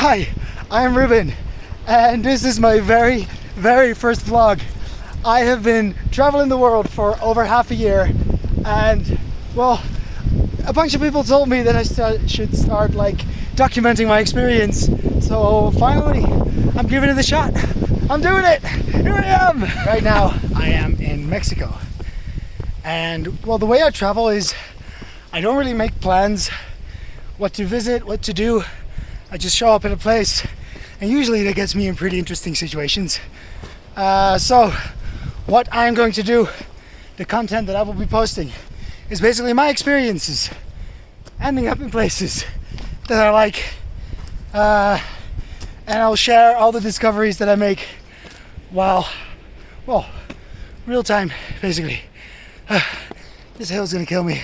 Hi, I'm Ruben, and this is my very first vlog. I have been traveling the world for over half a year, and well, a bunch of people told me that I should start like documenting my experience. So finally, I'm giving it a shot. I'm doing it. Here I am. Right now, I am in Mexico, and well, the way I travel is I don't really make plans what to visit, what to do. I just show up in a place, and usually that gets me in pretty interesting situations. So what I'm going to do, the content that I will be posting, is basically my experiences ending up in places that I like, and I'll share all the discoveries that I make while, well, real time basically. This hill's gonna kill me.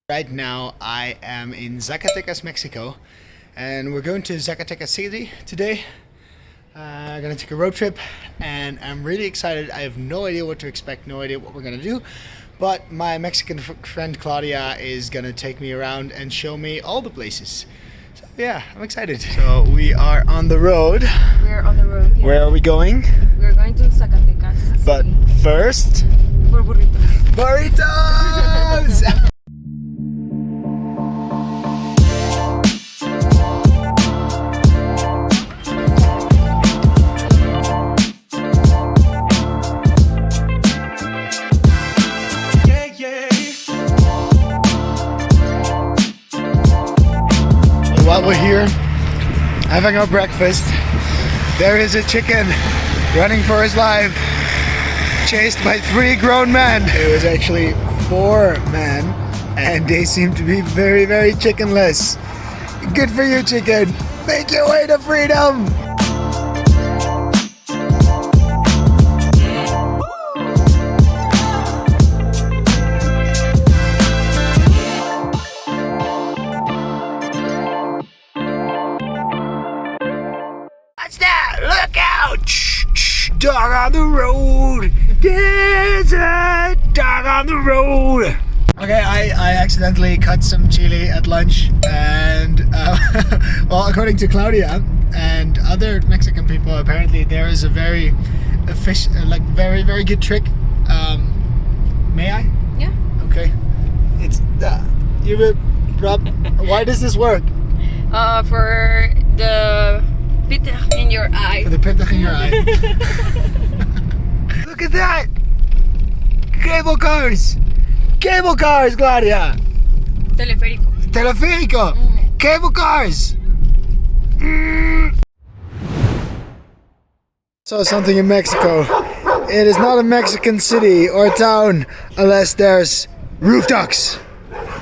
Right now I am in Zacatecas, Mexico, and we're going to Zacatecas City today. I'm gonna take a road trip, and I'm really excited. I have no idea what to expect, no idea what we're gonna do, but my Mexican friend Claudia is gonna take me around and show me all the places. So yeah, I'm excited. So we are on the road. We're on the road. Yeah. Where are we going? We're going to Zacatecas. But first, for burritos. Burritos! While we're here having our breakfast, there is a chicken running for his life, chased by 3 grown men. It was actually 4 men, and they seem to be very chickenless. Good for you, chicken. Make your way to freedom. What's that? Look out! Shh, shh. Dog on the road. There's a dog on the road. Okay, I accidentally cut some chili at lunch, and well, according to Claudia and other Mexican people, apparently there is a very very good trick. May I? Yeah. Okay. It's why does this work? For the pitach in your eye. For the pitach in your eye. Look at that! Cable cars! Cable cars, Claudia! Teleférico. Teleférico! Cable cars! Saw something in Mexico. It is not a Mexican city or town unless there's roof ducks.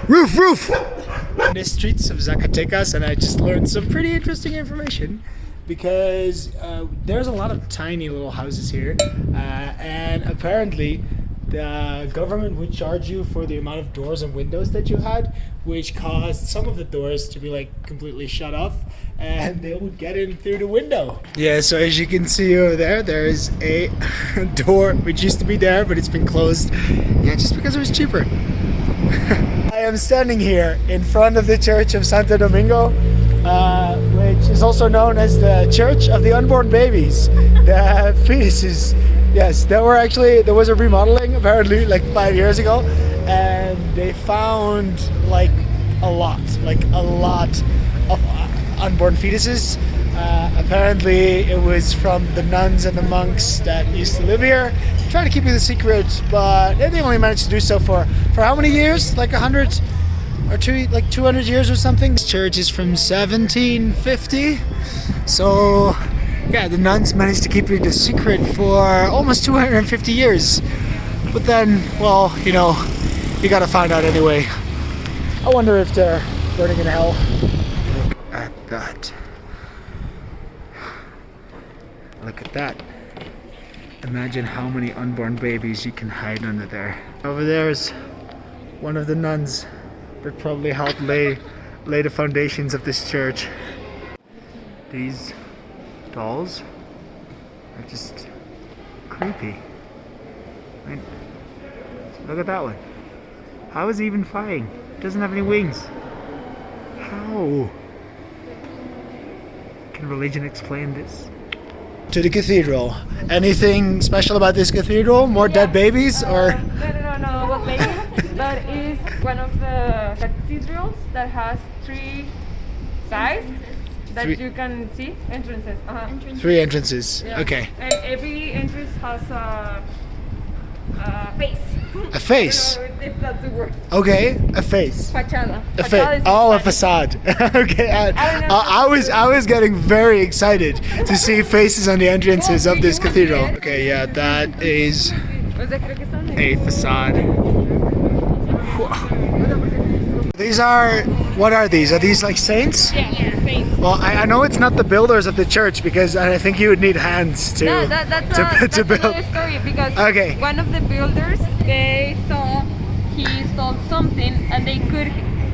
Roof! In the streets of Zacatecas, and I just learned some pretty interesting information, because there's a lot of tiny little houses here, and apparently the government would charge you for the amount of doors and windows that you had, which caused some of the doors to be like completely shut off, and they would get in through the window. Yeah, so as you can see over there is a door which used to be there, but it's been closed. Yeah, just because it was cheaper. I am standing here in front of the Church of Santo Domingo, which is also known as the Church of the Unborn Babies, the fetuses. Yes, there was a remodeling apparently like 5 years ago, and they found like a lot of unborn fetuses. Apparently it was from the nuns and the monks that used to live here, trying to keep it a secret, but they only managed to do so for how many years? Like 100 or 200 years or something. This church is from 1750, so yeah, the nuns managed to keep it a secret for almost 250 years. But then, well, you know, you gotta find out anyway. I wonder if they're burning in hell. Look at that. Look at that. Imagine how many unborn babies you can hide under there. Over there is one of the nuns that probably helped lay the foundations of this church. These dolls are just creepy. I mean, look at that one. How is he even flying? It doesn't have any wings. How can religion explain this? To the cathedral. Anything special about this cathedral? More dead babies or? No, what babies? That is one of the cathedrals that has 3 sides that you can see. Entrances. Three entrances. Yeah. Okay. And every entrance has a face. A face. If that's the word. Okay, a face. Fachada. A Fachada is Oh, a Spanish. facade. Okay, don't know. I was getting very excited to see faces on the entrances of this cathedral. Okay, yeah, that is O sea, creo que están a facade. These are, what are these? Are these like saints? Yeah, face. Well, I know it's not the builders of the church because I think you would need hands to No, that's to build. another story because Okay. one of the builders, they saw he stole something and they cut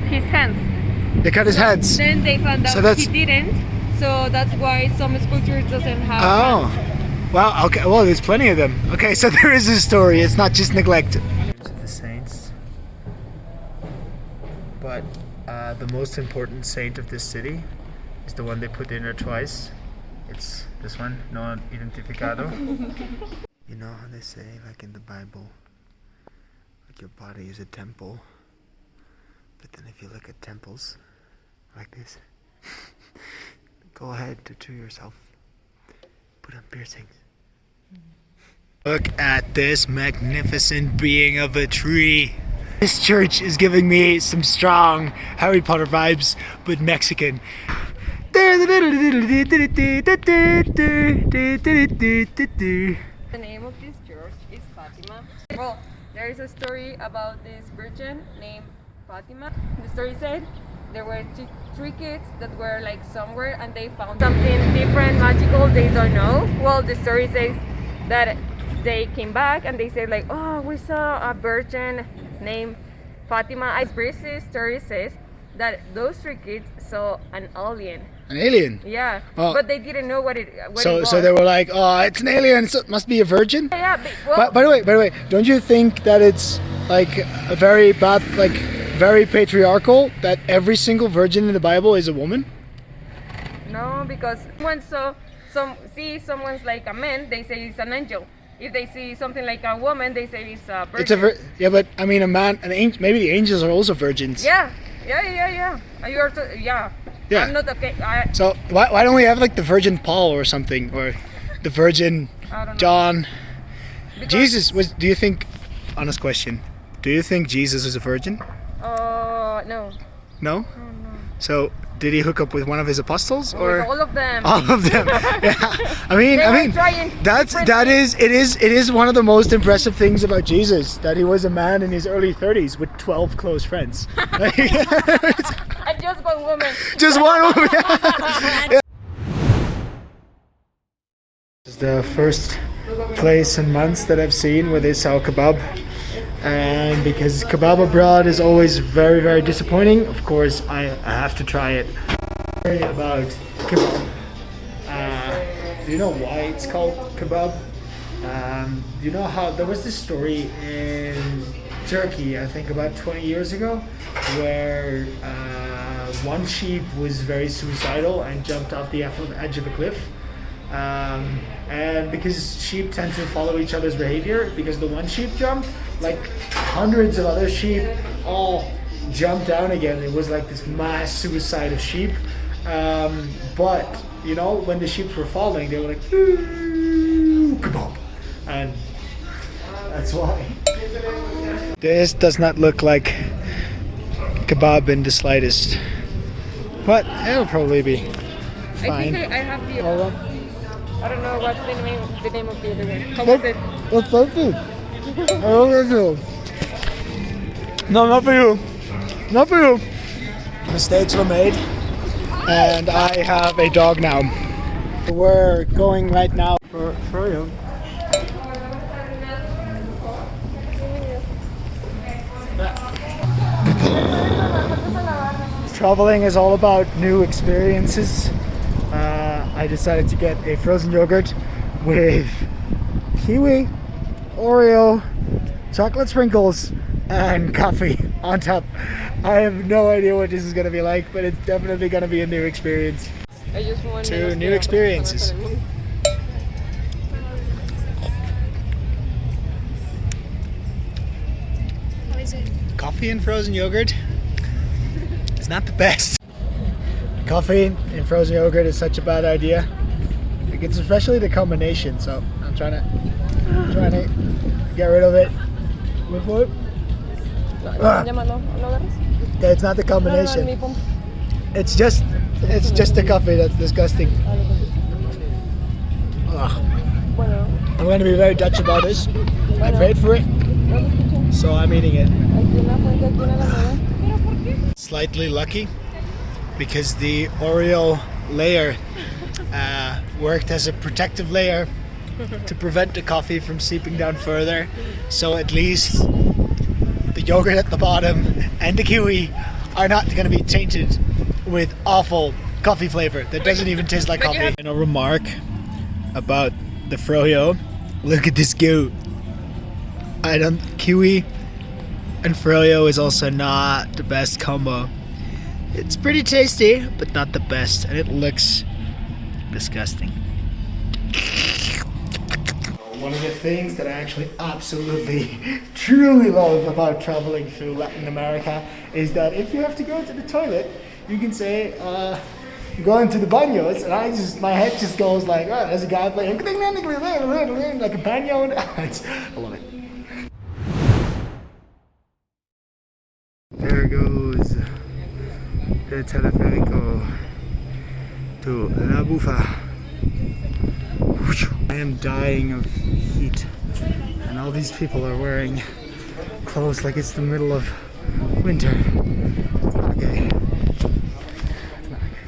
his hands. They cut his hands. Then they found out So that's- he didn't. So that's why some sculptures doesn't have Oh, hands. wow. Okay. Well, there's plenty of them. Okay, so there is a story. It's not just neglect. The saints, but the most important saint of this city is the one they put in there twice. It's this one, no identificado. You know how they say, like in the Bible, like your body is a temple. But then if you look at temples like this, go ahead to yourself. Put on piercings. Look at this magnificent being of a tree. This church is giving me some strong Harry Potter vibes, but Mexican. The name of this church is Fatima. Well, there is a story about this virgin named Fatima. The story said there were 3 kids that were like somewhere and they found something different, magical, they don't know. Well, the story says that they came back and they said like, oh, we saw a virgin named Fatima. This story says that those 3 kids saw an alien. An alien? Yeah, Oh. but they didn't know what it was. So they were like, oh, it's an alien, so it must be a virgin? Yeah, well, By the way, don't you think that it's like a very bad, like very patriarchal that every single virgin in the Bible is a woman? no, because when someone's like a man, they say it's an angel. If they see something like a woman, they say it's a virgin. It's a yeah, but I mean an angel. Maybe the angels are also virgins. Yeah. You are Yeah. I'm not okay. So why don't we have like the Virgin Paul or something, or the Virgin I don't know. John? Because- Jesus was. Do you think? Honest question. Do you think Jesus is a virgin? No. No. So did he hook up with one of his apostles or With all of them. all of them? Yeah. I mean, They were trying it is one of the most impressive things about Jesus, that he was a man in his early 30s with 12 close friends. And just one woman. Just one woman. This is the first place in months that I've seen where they sell kebab. And because kebab abroad is always very, very disappointing, of course I have to try it. About kebab. Do you know why it's called kebab? You know how there was this story in Turkey, I think about 20 years ago, where one sheep was very suicidal and jumped off the edge of a cliff. And because sheep tend to follow each other's behavior, because the one sheep jumped, like hundreds of other sheep all jumped down again. It was like this mass suicide of sheep. But you know, when the sheep were falling, they were like, "Ooh, kebab," and that's why. This does not look like kebab in the slightest, but it'll probably be fine. I think I have the. Hold on. I don't know what's the name of the other one. How was it? What's that food? I don't know. No, not for you. Not for you. Mistakes were made, and I have a dog now. We're going right now for you. Traveling is all about new experiences. I decided to get a frozen yogurt with kiwi, Oreo, chocolate sprinkles, and coffee on top. I have no idea what this is gonna be like, but it's definitely gonna be a new experience. Two new experiences. How is it? Coffee and frozen yogurt. It's not the best. Coffee and frozen yogurt is such a bad idea. Like, it's especially the combination. So I'm trying to get rid of it. With yeah, it's not the combination. It's just the coffee that's disgusting. Ugh. I'm going to be very Dutch about this. I paid for it, so I'm eating it. Slightly lucky because the Oreo layer worked as a protective layer to prevent the coffee from seeping down further. So at least the yogurt at the bottom and the kiwi are not going to be tainted with awful coffee flavor that doesn't even taste like coffee. And a remark about the froyo. Look at this goo. Kiwi and froyo is also not the best combo. It's pretty tasty, but not the best, and it looks disgusting. One of the things that I actually absolutely, truly love about traveling through Latin America is that if you have to go to the toilet, you can say, going to the baños, and my head just goes like, oh, there's a guy playing like a baño. I love it. There goes the teleférico to La Bufa. I am dying of heat, and all these people are wearing clothes like it's the middle of winter. It's not okay. It's not okay.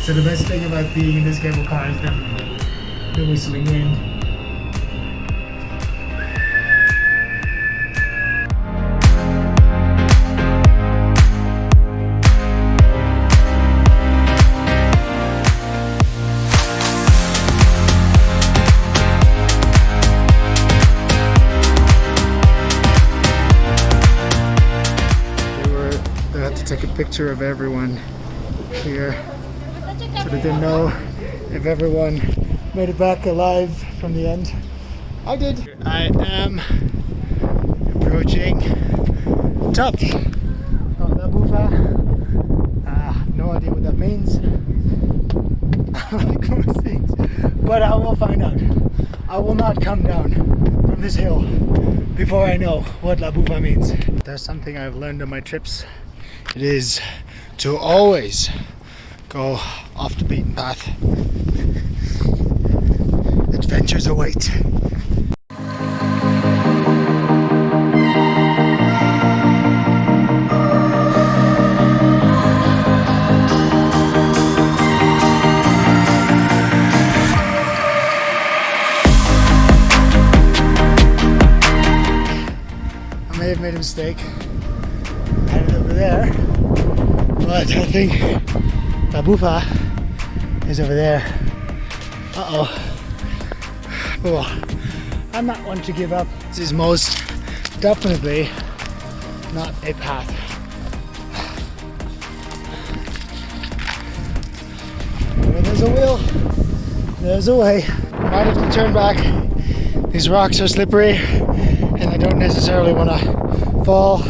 So the best thing about being in this cable car is definitely the whistling wind. They had to take a picture of everyone here. So they didn't know if everyone made it back alive from the end. I did. I am approaching top of La Bufa. No idea what that means. I don't like most things, but I will find out. I will not come down from this hill before I know what La Bufa means. There's something I've learned on my trips. It is to always go off the beaten path. Adventures await. I may have made a mistake. I had it over there, but I think La Bufa is over there. Oh, I'm not one to give up. This is most definitely not a path. Where there's a will, there's a way. Might have to turn back. These rocks are slippery and I don't necessarily want to fall.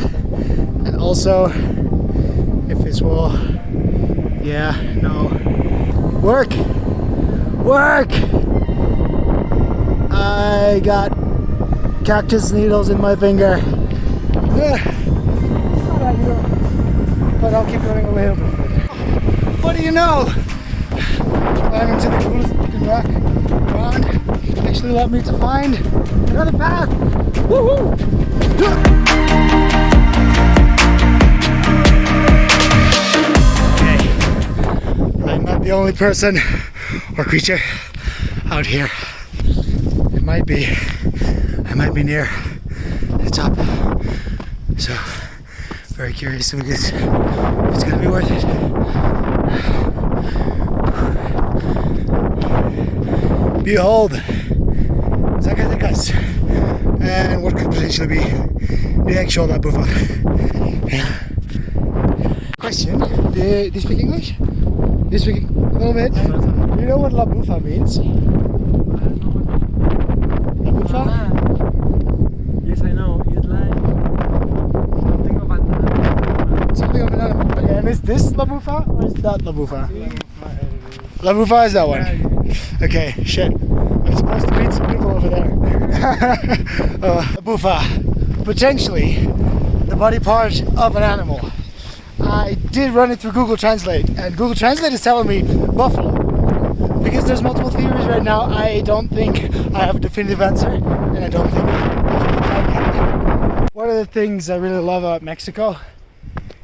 And also, if this will, work! I got cactus needles in my finger. But I'll keep going a little bit further. What do you know? Climbing to the coolest looking rock around actually led me to find another path. Woohoo! I'm not the only person or creature out here. I might be near top. So, very curious if it's gonna be worth it. Behold, Zacatecas, and what could potentially be the actual La Bufa. Question, do you speak English? Do you speak a little bit? Do you know what La Bufa means? La Bufa? Yes, I know. It's like something of an animal. Something of an animal. And is this La Bufa or is that La Bufa? La Bufa is that one. Okay, shit. I'm supposed to meet some people over there. La Bufa. Potentially the body part of an animal. I did run it through Google Translate, and Google Translate is telling me buffalo. Because there's multiple theories right now, I don't think I have a definitive answer, and I don't think one of the things I really love about Mexico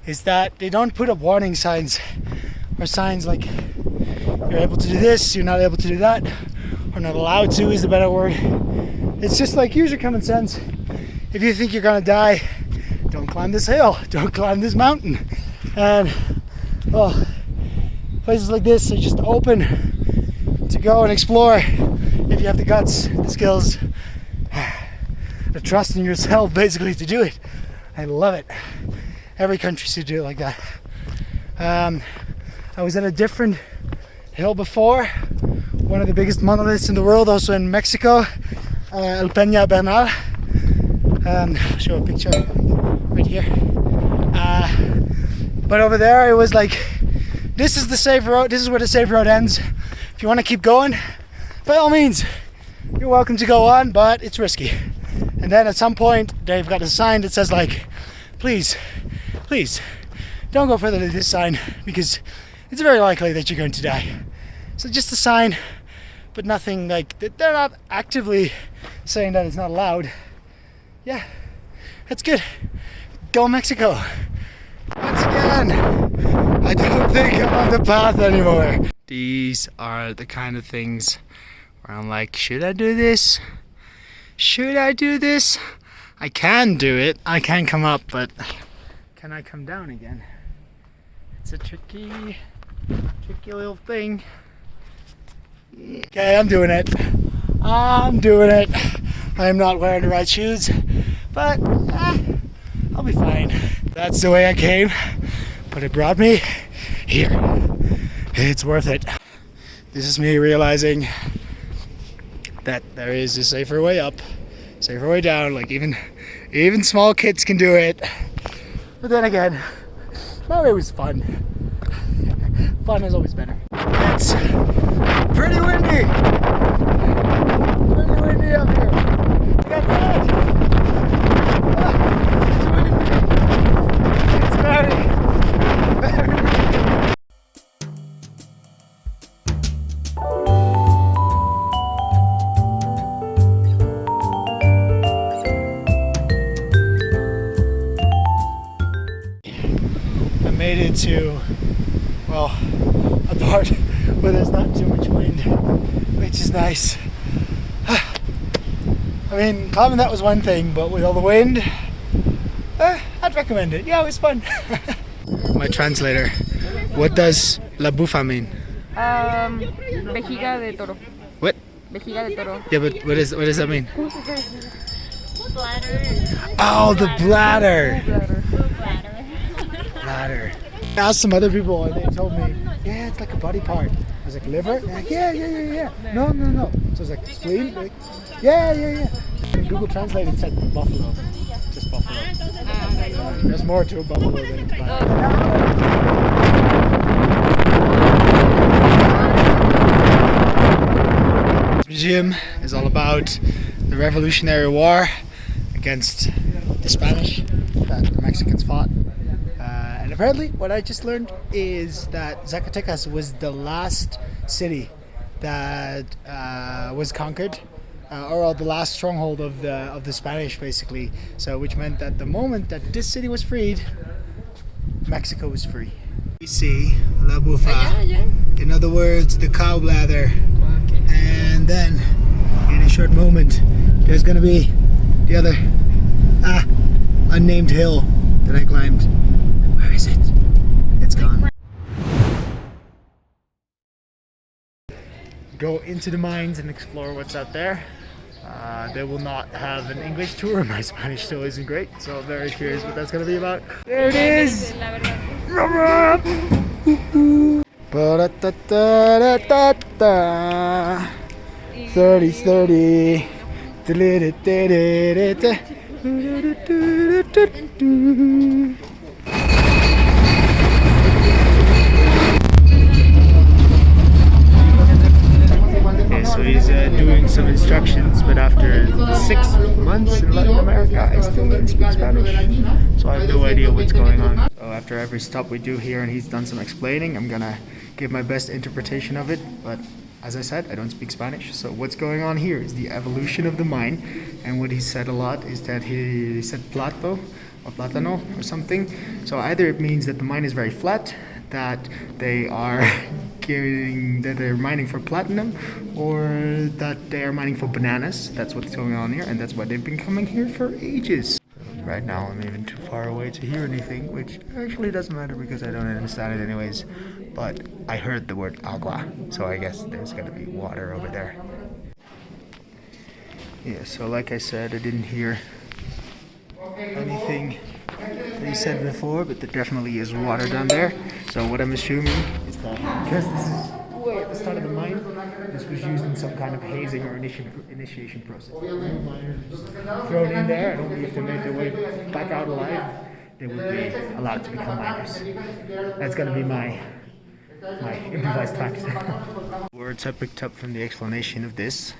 is that they don't put up warning signs or signs like you're able to do this, you're not able to do that, or not allowed to is the better word. It's just like, use your common sense. If you think you're gonna die, don't climb this hill, don't climb this mountain. And well, places like this are just open to go and explore if you have the guts, the skills, the trust in yourself basically to do it. I love it. Every country should do it like that. I was at a different hill before, one of the biggest monoliths in the world, also in Mexico, El Peña Bernal. I'll show a picture right here. But over there it was like, this is the safe road, this is where the safe road ends. If you want to keep going, by all means, you're welcome to go on, but it's risky. And then at some point they've got a sign that says like, please don't go further than this sign because it's very likely that you're going to die. So just a sign, but nothing like, they're not actively saying that it's not allowed. Yeah, that's good. Go Mexico. Once again, I don't think I'm on the path anymore. These are the kind of things where I'm like, should I do this? Should I do this? I can do it. I can come up, but can I come down again? It's a tricky little thing. Okay, I'm doing it. I'm not wearing the right shoes, but I'll be fine. That's the way I came, but it brought me here. It's worth it. This is me realizing that there is a safer way up, safer way down. Like even small kids can do it. But then again, my way was fun. Fun is always better. It's pretty windy. Pretty windy up here. Look at that. It's windy. It's very windy. I made it to, well, a part where there's not too much wind, which is nice. I mean, climbing that was one thing, but with all the wind, I'd recommend it. Yeah, it was fun. My translator, what does La Bufa mean? Vejiga de toro. What? Vejiga de toro. Yeah, but what does that mean? Bladder. Oh, the bladder. Bladder. Bladder. I asked some other people and they told me, yeah, it's like a body part. I was like, liver? They're like, yeah. No. So I was like, spleen? Like, yeah. And Google Translate it said buffalo. Just buffalo. There's more to a buffalo than it's bladder. This museum is all about the Revolutionary War against the Spanish that the Mexicans fought. And apparently what I just learned is that Zacatecas was the last city that was conquered, or the last stronghold of the Spanish basically. So which meant that the moment that this city was freed, Mexico was free. We see La Bufa, in other words the cow bladder, and then in a short moment there's gonna be the other unnamed hill that I climbed. Where is it? It's gone. Go into the mines and explore what's out there. They will not have an English tour. My Spanish still isn't great, so I'm very curious what that's gonna be about. There it is! 30. Okay, so he's doing some instructions, but after 6 months in Latin America, I still don't speak Spanish, so I have no idea what's going on. So after every stop we do here and he's done some explaining, I'm gonna give my best interpretation of it, but as I said, I don't speak Spanish, so what's going on here is the evolution of the mine, and what he said a lot is that he said plato, or platano, or something, so either it means that the mine is very flat, that they are they're mining for platinum, or that they are mining for bananas. That's what's going on here, and that's why they've been coming here for ages. Right now I'm even too far away to hear anything, which actually doesn't matter because I don't understand it anyways, but I heard the word agua, so I guess there's gonna be water over there. Yeah, so like I said, I didn't hear anything that he said before, but there definitely is water down there. So what I'm assuming is that because this is way at the start of the mine, this was used in some kind of hazing or initiation process. Miners just thrown in there, and only if they made their way back out alive, they would be allowed to become miners. That's gonna be my improvised fact. Words I picked up from the explanation of this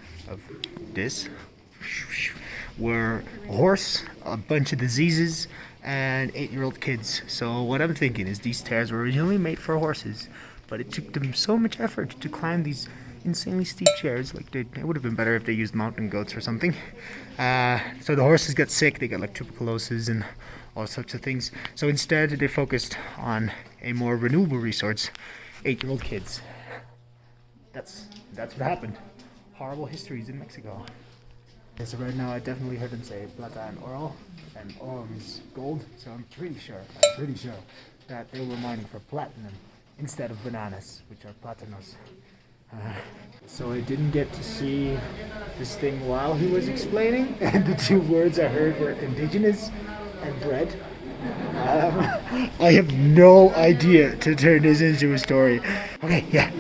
were a horse, a bunch of diseases, and 8-year-old kids. So what I'm thinking is these stairs were originally made for horses, but it took them so much effort to climb these insanely steep chairs. Like it would have been better if they used mountain goats or something. So the horses got sick, they got like tuberculosis and all sorts of things. So instead they focused on a more renewable resource, 8-year-old kids. That's what happened. Horrible histories in Mexico. Okay, so right now I definitely heard them say plata and oro, and oro is gold, so I'm pretty sure that they were mining for platinum instead of bananas, which are platanos. So I didn't get to see this thing while he was explaining, and the two words I heard were indigenous and bread. I have no idea to turn this into a story. Okay, yeah.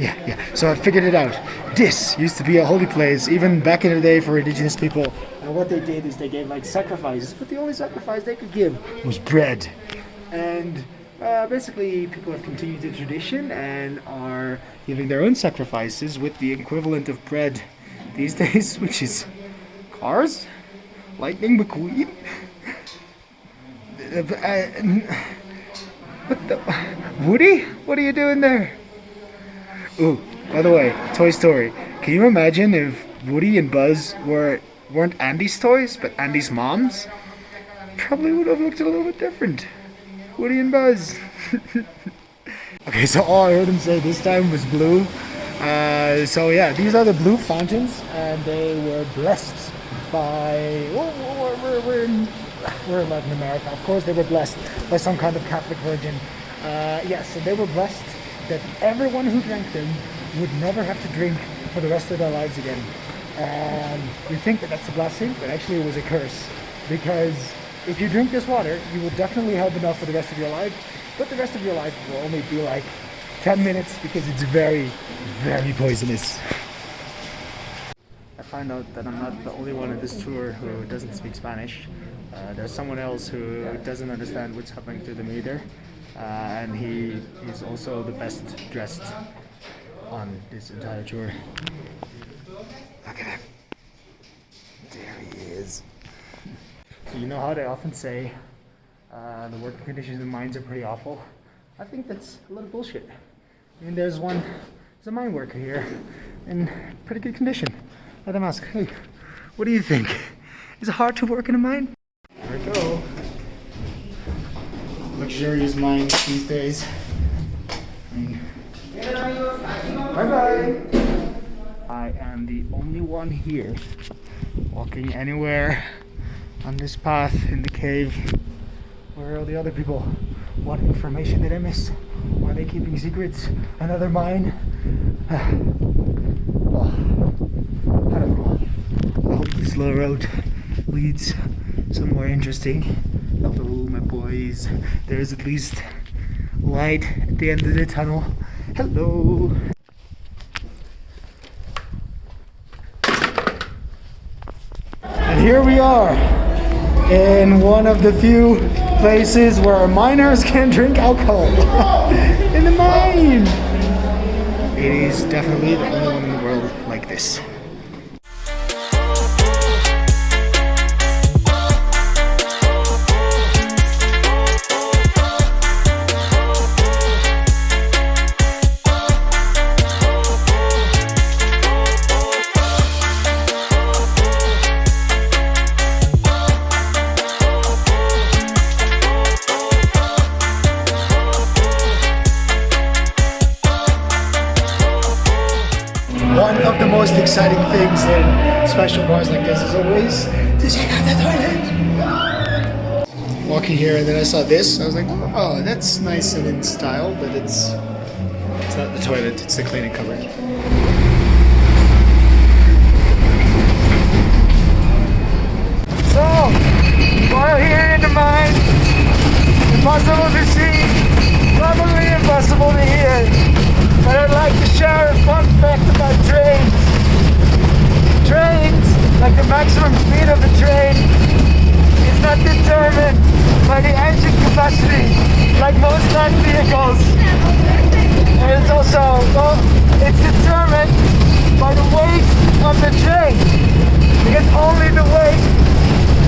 So I figured it out. This used to be a holy place, even back in the day for indigenous people. And what they did is they gave like sacrifices, but the only sacrifice they could give was bread. And basically people have continued the tradition and are giving their own sacrifices with the equivalent of bread these days, which is cars, Lightning McQueen. What the? Woody? What are you doing there? Ooh, by the way, Toy Story. Can you imagine if Woody and Buzz weren't Andy's toys, but Andy's mom's? Probably would have looked a little bit different. Woody and Buzz. Okay, so all I heard him say this time was blue. So yeah, these are the blue fountains, and they were blessed by... We're in Latin America. Of course they were blessed by some kind of Catholic virgin. Yes, so they were blessed that everyone who drank them would never have to drink for the rest of their lives again. And we think that that's a blessing, but actually it was a curse. Because if you drink this water, you will definitely have enough for the rest of your life, but the rest of your life will only be like 10 minutes because it's very, very poisonous. I find out that I'm not the only one on this tour who doesn't speak Spanish. There's someone else who doesn't understand what's happening to them either, and he is also the best dressed on this entire tour. Look at him. There he is. So you know how they often say the working conditions in mines are pretty awful? I think that's a little bullshit. I mean, there's a mine worker here in pretty good condition. Let them ask, hey, what do you think? Is it hard to work in a mine? There we go. Luxurious mines these days. Bye-bye. I am the only one here walking anywhere on this path in the cave. Where are all the other people? What information did I miss? Why are they keeping secrets? Another mine? Well, I don't know. I hope this little road leads somewhere interesting. Hello, my boys. There's at least light at the end of the tunnel. Hello. And here we are in one of the few places where miners can drink alcohol. In the mine! It is definitely the only one in the world like this. One of the most exciting things in special bars like this is always to check out the toilet. Walking here and then I saw this, I was like, oh, that's nice and in style, but it's not the toilet, it's the cleaning cupboard. So, while here in the mine, impossible to see, probably impossible to hear. But I'd like to share a fun fact about trains. Trains, like the maximum speed of the train, is not determined by the engine capacity, like most land vehicles. And it's also, well, it's determined by the weight of the train. Because only the weight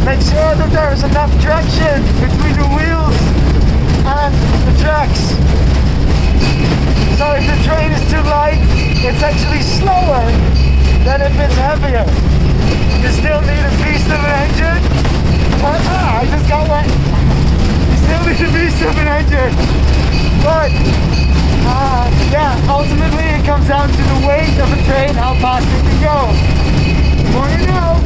makes sure that there is enough traction between the wheels and the tracks. So if the train is too light, it's actually slower than if it's heavier. You still need a beast of an engine. I just got one. You still need a beast of an engine. But, yeah, ultimately it comes down to the weight of a train, how fast it can go. The more you know.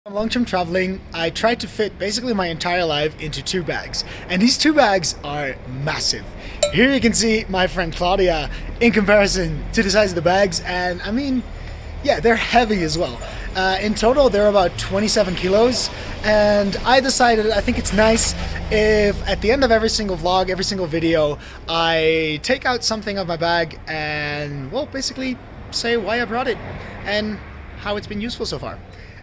Long-term traveling, I tried to fit basically my entire life into 2 bags, and these 2 bags are massive. Here you can see my friend Claudia in comparison to the size of the bags, and I mean, yeah, they're heavy as well. In total, they're about 27 kilos, and I decided I think it's nice if at the end of every single vlog, every single video, I take out something of my bag and, well, basically say why I brought it and how it's been useful so far.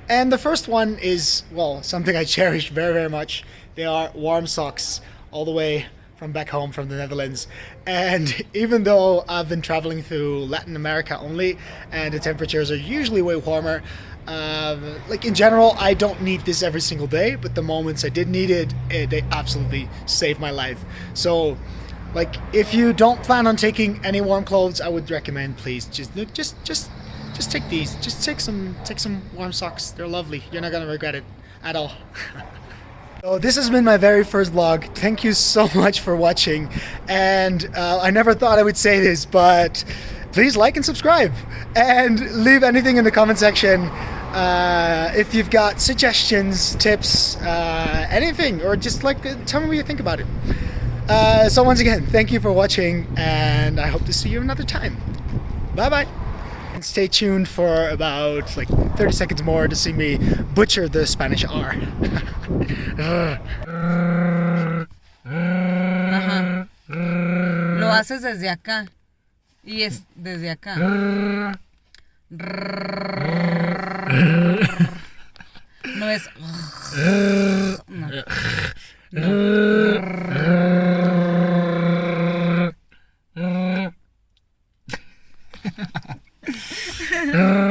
And the first one is, well, something I cherish very, very much. They are warm socks all the way from back home from the Netherlands. And even though I've been traveling through Latin America only, and the temperatures are usually way warmer, like in general, I don't need this every single day, but the moments I did need it, they absolutely saved my life. So, like, if you don't plan on taking any warm clothes, I would recommend, please, just take these. Just take some warm socks. They're lovely. You're not gonna regret it at all. So this has been my very first vlog. Thank you so much for watching. And I never thought I would say this, but please like and subscribe. And leave anything in the comment section. If you've got suggestions, tips, anything, or just like tell me what you think about it. So once again, thank you for watching, and I hope to see you another time. Bye bye. And stay tuned for about like 30 seconds more to see me butcher the Spanish R. Ajá. Lo haces desde acá. Y es desde acá. No es. No.